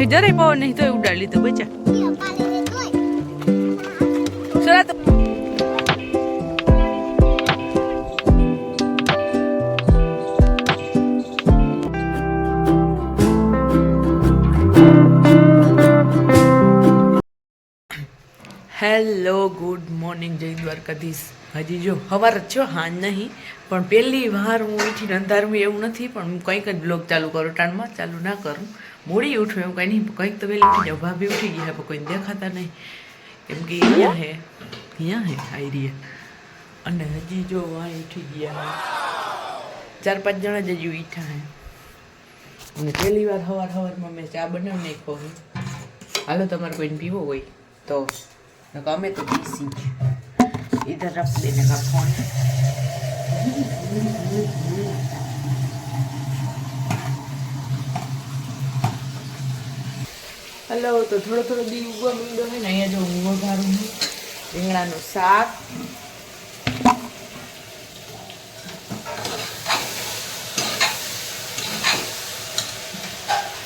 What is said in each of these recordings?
જરાય પવન નહીં તોય ઉડાડી લીધું બચ્ચા. સરા તો હેલો ગુડ મોર્નિંગ જય દ્વારકાધીશ. હજી જો સવાર જ છો, હા નહીં, પણ પહેલી વાર હું ઉઠીને અંધારું એવું નથી, પણ હું કંઈક જ બ્લોગ ચાલુ કરું, ટાણમાં ચાલુ ના કરું. મોડી ઉઠું એવું કંઈ નહીં, કંઈક તો વહેલી ઉઠી જાઉં. ભાભી ઉઠી ગયા પણ કોઈને દેખાતા નહીં, કેમ કે અહીંયા હે આવી રહ્યા. અને હજી જો અહીં ઉઠી ગયા 4-5 જણા જ હજી ઉઠ્યા હે. અને પહેલી વાર સવારમાં મેં ચા બનાવી નાખ્યો હોય. હાલો તમારે કોઈને પીવો હોય તો અમે तो बिजी इधर रख देने का फोन. हेलो तो थोड़ो दी उगवा मींडो है ने अहींया जो હું વઘારું છું રીંગણાનું શાક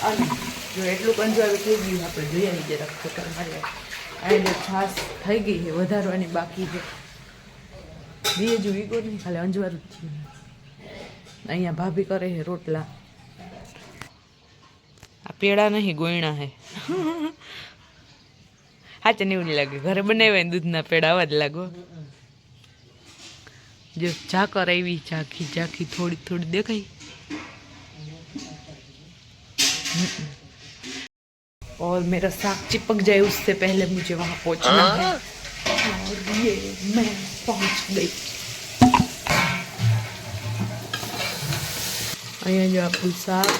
અને જો એટલું કંજવાળું થઈ ગયું આપણે જોઈએ નહીં જરાક ખોટા માર્યા. આ છાશ થઈ ગઈ છે, વધારવાની બાકી છે. દીએ જો વીગો નહીં, ખાલી અંજવારું જ થયું. અહીંયા ભાભી કરે છે રોટલા. આ પેડા નહીં ગોયણા હે. હાચે ને એવું નહીં લાગે, ઘરે બનાવ્યા ને દૂધના પેડા આવા જ લાગો. જો ઝાકર આવી, ઝાંખી થોડી દેખાય. और मेरा साग चिपक जाए उससे पहले मुझे वहाँ पहुँचना है. और ये मैं पहुँच गई. અહીંયા જો આપણું શાક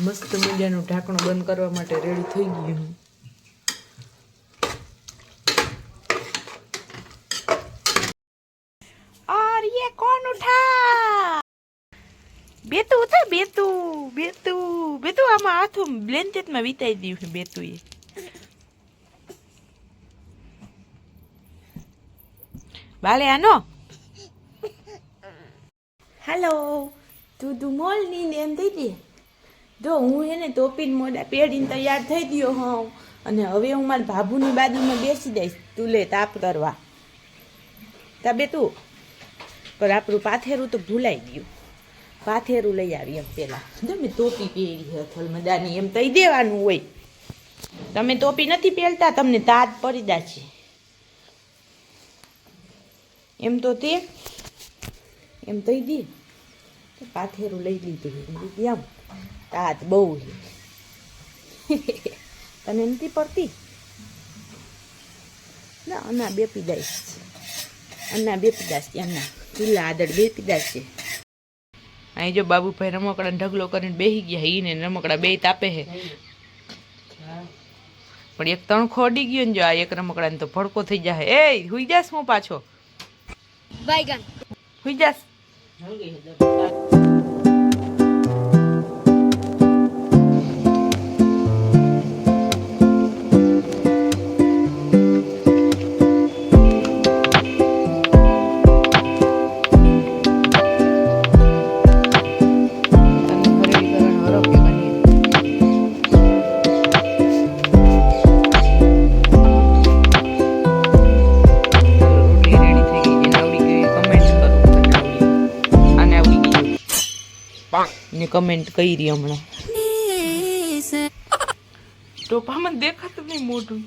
મસ્ત મજાનું ઢાંકણું બંધ કરવા માટે રેડી થઈ ગયું. और ये कौन उठा? બેતું હતા, બેતું આમાં હાથું બ્લેન્કેટમાં વિતાઈ દીધું છે બેતું. એ બાલે આનો હેલો તું મોલ ની ને એમ થઈ ગઈ. જો હું એને ટોપીને મોઢા પહેરીને તૈયાર થઈ ગયો હોઉં, અને હવે હું મારા ભાભુની બાજુમાં બેસી જઈશ તુલે તાપ કરવા. તા બેતું પર આપણું પાથેરું તો ભૂલાઈ ગયું. પાથેરું લઈ આવી એમ પેલા. જો મેં ટોપી પહેરી છે અથલ મજાની, એમ કહી દેવાનું હોય. તમે ટોપી નથી પહેરતા, તમને તાજ પડી દા છે એમ તો તે એમ કહી દે. પાથેરું લઈ લીધું એમ તાજ બહુ છે. તને નથી પડતી ના? અના બે પીદાશ છે, અના બે પીદાશ છે, અના ચૂલા આદળ બે પીદાશ છે. અહીં જો બાબુભાઈ રમકડા ઢગલો કરીને બેસી ગયા. ઈને રમકડા બે તાપે છે, પણ એક તણખો અડી ગયો ને જો આ એક રમકડા ને તો ભડકો થઈ જાય. એ હુઈ જાસ હું પાછો હુઈ જાસ. કમેન્ટ કરી હમણાં ટોપામાં દેખાતું નહીં મોઢું.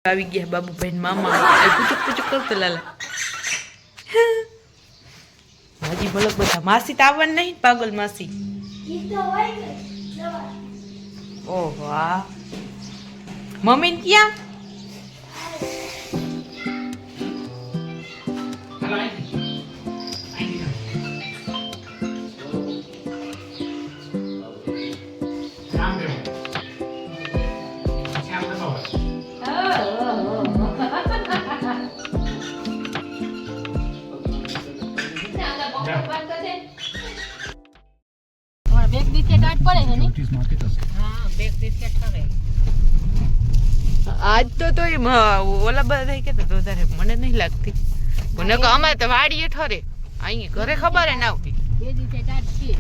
આવી ગયા બાબુભાઈ મામા. પૂચક કરતો લાલા હાજી ભલક બધા. માસી તો આવવાનું નહીં, પાગલ માસી. ઓહો આ મમ્મી ક્યાં? બેગ દીસે ટાટ પડે છે ને? હા બેગ દીસે ઠરે. આજ તો ઓલા બધા કેતા તો તારે મને નહીં લાગતી મને કે અમારે તો વાડીએ ઠરે અહીં ઘરે ખબર ના આવતી બે દિવસે ટાટ છે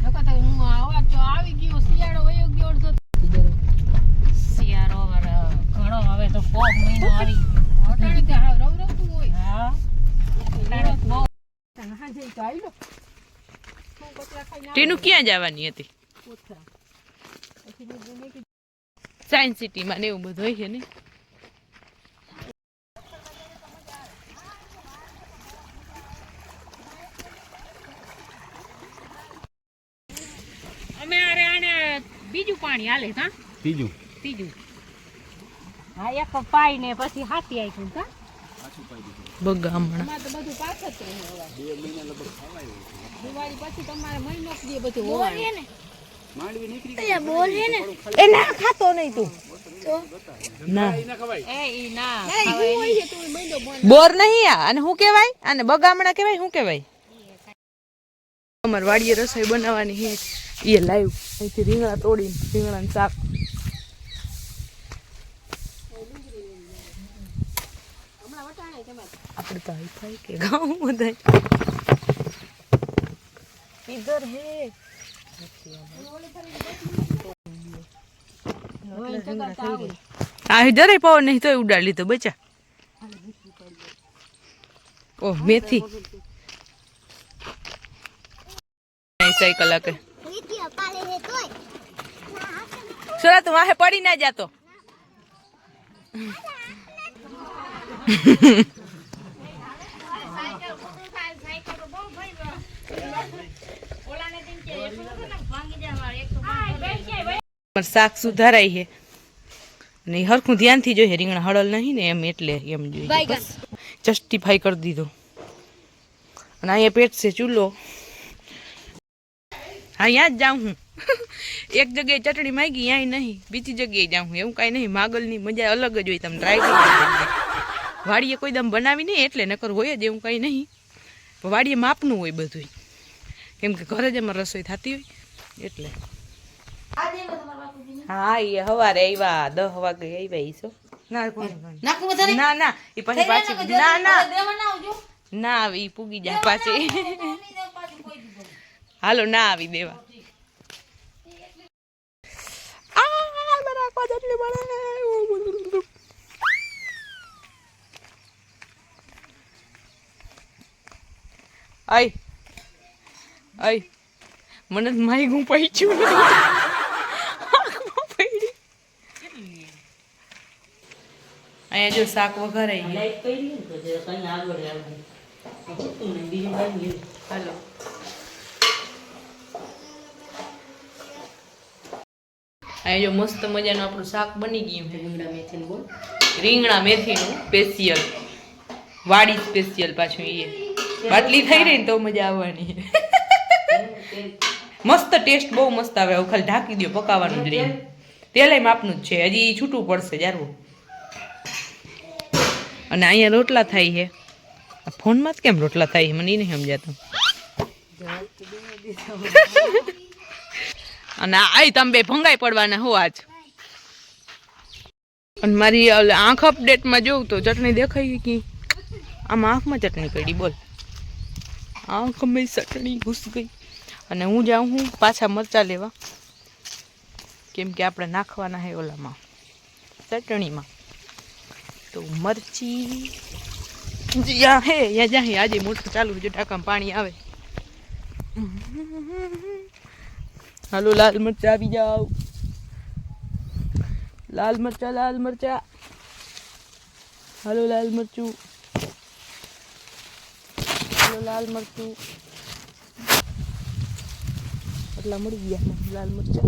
નકર તો હું આવા તો આવી ગયો શિયાળો વયો ગયો અડધો શિયાળો ઘણો હવે તો કોક મહિનો આવી અટાણે કે રવ રવતું હોય હા હાજે તો આવી લો ટીનું ક્યાં જવાની હતી સાયન્સ સિટીમાં ને એવું બધું હોય છે ને અમે આરે આને બીજું પાણી હાલે કા ત્રીજું હા એક પાઈ ને પછી હાથી આઈ કા બગા હમણાં અમાર તો બધું પાછ જ રહે હવે 2 મહિના લગભગ ખવાય દિવાળી પછી તમારે મહિનો જ બધું હોવાય ને માંડવી નીકળી ગઈ બોલ હે ને એ ના ખાતો નહીં તું ના એ ઈ ના ખાવાય તું મહિનો બોર નહીં અને શું કહેવાય આને બગામણા કહેવાય શું કહેવાય અમાર વાડીએ રસોઈ બનાવવાની છે એ લાઈવ અહીંથી રીંગણા તોડીને રીંગણાનું શાક આપણે તો આઈ થાય કે ગાઉં બધા ઇધર હે આ જરાય પાવ નહીં તોય ઉડાડી તો બચા ઓહ મેથી સાયકલ આકે સુરા તું વાહે પડી ના જાતો શાક સુધારાય છે અને હરખું ધ્યાનથી જોઈએ રીંગણા હળલ નહીં ને એમ એટલે એમ જોઈએ જસ્ટિફાઈ કરી દીધો અને અહીંયા પેટ છે ચૂલો હા ત્યાં જ જાઉં હું એક જગ્યાએ ચટણી માંગી ત્યાં નહીં બીજી જગ્યાએ જાઉં હું એવું કાંઈ નહીં માગલની મજા અલગ જ હોય તમે ટ્રાય કરી વાડીએ કોઈ દમ બનાવી નહીં એટલે નકર હોય જ એવું કાંઈ નહીં વાડીએ માપનું હોય બધું કેમ કે ઘરે જ એમાં રસોઈ થતી હોય એટલે હા એ સવારે આવ્યા 10 વાગે આવ્યા ઈ છો ના ના એ પછી પાછી ના ના ના આવી પૂગી જાય પાછી હાલો ના આવી દેવા આય આય મને માયગું પૈચ્યું અહીંયા જો શાક વઘારાઈ હાલો અહીંયા જો મસ્ત મજાનું આપણું શાક બની ગયું રીંગણા મેથીનું સ્પેશિયલ વાડી સ્પેશિયલ પાછું એ બાટલી થઈ રહી ને તો મજા આવવાની મસ્ત ટેસ્ટ બહુ મસ્ત આવે હવે ખાલી ઢાંકી દો પકાવવાનું જ રહે તેલ માપનું જ છે હજી છૂટું પડશે જારવું અને અહીંયા રોટલા થાય છે ફોનમાં જ કેમ રોટલા થાય છે મને નહીં સમજાતું અને આ તમે બે ભંગાઈ પડવાના હો આજ અને મારી આંખ અપડેટમાં જોઉં તો ચટણી દેખાઈ ગઈ આમાં આંખમાં ચટણી પડી બોલ આંખમાં ચટણી ઘૂસ ગઈ અને હું જાઉં હું પાછા મરચાં લેવા કેમ કે આપણે નાખવાના છે ઓલામાં ચટણીમાં તો મરચી જ્યાં હે ત્યાં જ્યાં આજે મોટું ચાલુ જો ટાંકામાં પાણી આવે હાલો લાલ મરચા આવી જાઓ લાલ મરચા હાલો લાલ મરચું હાલો લાલ મરચું એટલા મળી ગયા લાલ મરચા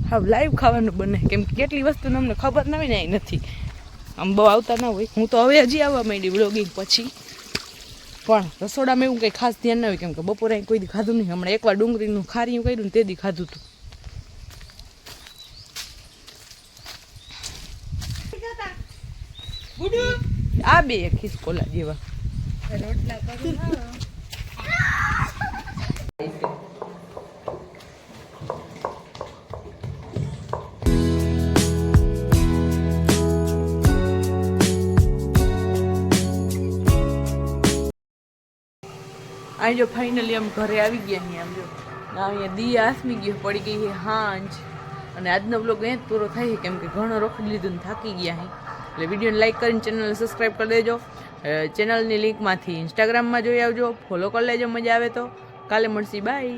હા લાઈવ ખાવાનું બને કેમ કે કેટલી વસ્તુ અમને ખબર ના હોય ને નથી આમ બહુ આવતા ના હોય હું તો હવે હજી આવવા માંડી બ્લોગિંગ પછી પણ રસોડામાં એવું કંઈ ખાસ ધ્યાન ના હોય કેમ કે બપોરે કોઈ દી ખાધું નહીં હમણાં એકવાર ડુંગળીનું ખારીયું કર્યું ને તે દી ખાધું હતું આ બે ખિસકોલા જેવા રોટલા અહીં જો ફાઇનલી આમ ઘરે આવી ગયા અહીં આમ જો અહીંયા દિયા આસમી ગયો પડી ગઈ છે હાંજ અને આજનો બ્લોગ અહીંયા જ પૂરો થાય છે કેમ કે ઘણો રોકડી લીધું ને થાકી ગયા છે એટલે વિડીયોને લાઈક કરીને ચેનલને સબસ્ક્રાઈબ કરી દેજો ચેનલની લિંકમાંથી ઇન્સ્ટાગ્રામમાં જોઈ આવજો ફોલો કરી લેજો મજા આવે તો કાલે મળશી બાય